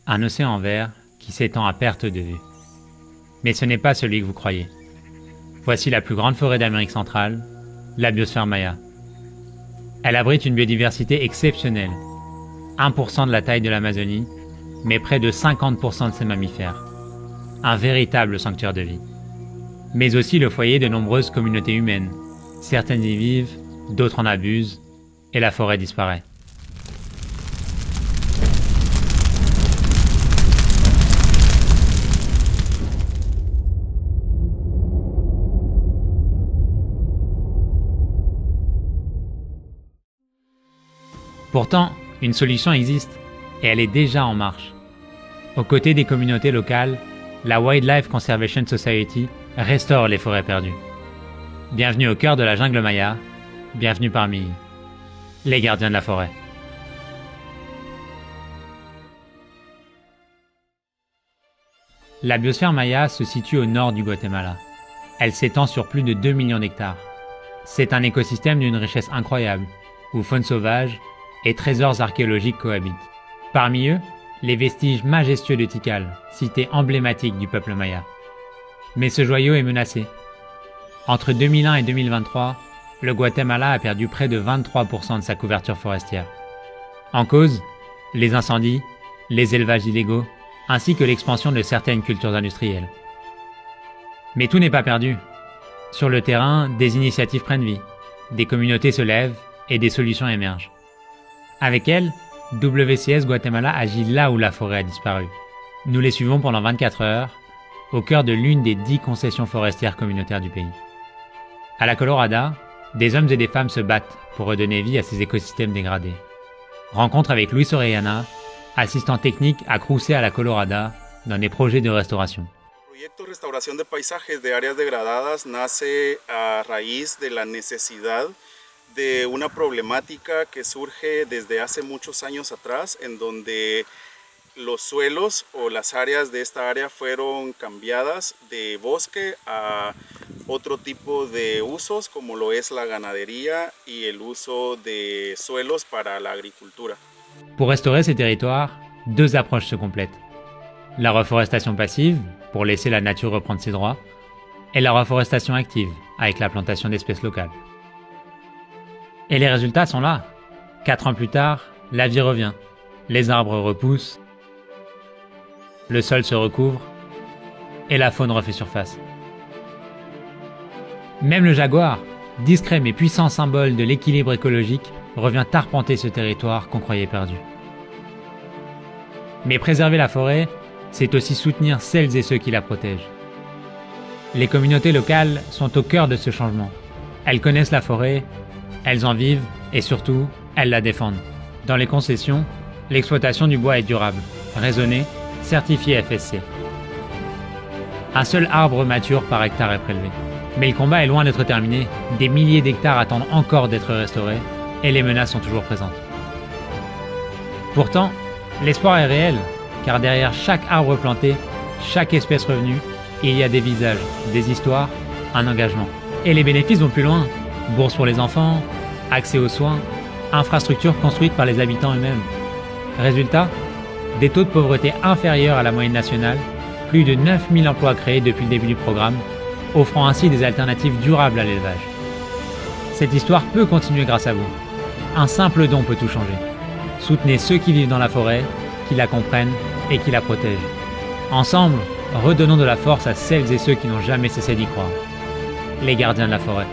Un océan vert qui s'étend à perte de vue. Mais ce n'est pas celui que vous croyez. Voici la plus grande forêt d'Amérique centrale, la biosphère maya. Elle abrite une biodiversité exceptionnelle, 1% de la taille de l'Amazonie, mais près de 50% de ses mammifères. Un véritable sanctuaire de vie. Mais aussi le foyer de nombreuses communautés humaines. Certaines y vivent, d'autres en abusent, et la forêt disparaît. Pourtant, une solution existe, et elle est déjà en marche. Aux côtés des communautés locales, la Wildlife Conservation Society restaure les forêts perdues. Bienvenue au cœur de la jungle maya, bienvenue parmi les gardiens de la forêt. La biosphère maya se situe au nord du Guatemala. Elle s'étend sur plus de 2 millions d'hectares. C'est un écosystème d'une richesse incroyable, où faune sauvage et trésors archéologiques cohabitent. Parmi eux, les vestiges majestueux de Tikal, cité emblématique du peuple maya. Mais ce joyau est menacé. Entre 2001 et 2023, le Guatemala a perdu près de 23% de sa couverture forestière. En cause, les incendies, les élevages illégaux, ainsi que l'expansion de certaines cultures industrielles. Mais tout n'est pas perdu. Sur le terrain, des initiatives prennent vie, des communautés se lèvent et des solutions émergent. Avec elles, WCS Guatemala agit là où la forêt a disparu. Nous les suivons pendant 24 heures, au cœur de l'une des 10 concessions forestières communautaires du pays. À la Colorada, des hommes et des femmes se battent pour redonner vie à ces écosystèmes dégradés. Rencontre avec Luis Orellana, assistant technique à Cruce à la Colorada, dans des projets de restauration. El proyecto Restauración de Paisajes de Áreas Degradadas nace a raíz de la necesidad de una problemática que surge desde hace muchos años atrás, en donde los suelos o las áreas de esta área fueron cambiadas de bosque a otro tipo de usos, como lo es la ganadería y el uso de suelos para la agricultura. Pour restaurer ces territoires, deux approches se complètent. La reforestation passive, pour laisser la nature reprendre ses droits, et la reforestation active, avec la plantation d'espèces locales. Et les résultats sont là. 4 ans plus tard, la vie revient. Les arbres repoussent, le sol se recouvre, et la faune refait surface. Même le jaguar, discret mais puissant symbole de l'équilibre écologique, revient arpenter ce territoire qu'on croyait perdu. Mais préserver la forêt, c'est aussi soutenir celles et ceux qui la protègent. Les communautés locales sont au cœur de ce changement. Elles connaissent la forêt, elles en vivent et surtout, elles la défendent. Dans les concessions, l'exploitation du bois est durable, raisonnée, certifiée FSC. Un seul arbre mature par hectare est prélevé. Mais le combat est loin d'être terminé, des milliers d'hectares attendent encore d'être restaurés et les menaces sont toujours présentes. Pourtant, l'espoir est réel, car derrière chaque arbre planté, chaque espèce revenue, il y a des visages, des histoires, un engagement. Et les bénéfices vont plus loin. Bourses pour les enfants, accès aux soins, infrastructures construites par les habitants eux-mêmes. Résultat, des taux de pauvreté inférieurs à la moyenne nationale, plus de 9000 emplois créés depuis le début du programme, offrant ainsi des alternatives durables à l'élevage. Cette histoire peut continuer grâce à vous. Un simple don peut tout changer. Soutenez ceux qui vivent dans la forêt, qui la comprennent et qui la protègent. Ensemble, redonnons de la force à celles et ceux qui n'ont jamais cessé d'y croire. Les gardiens de la forêt.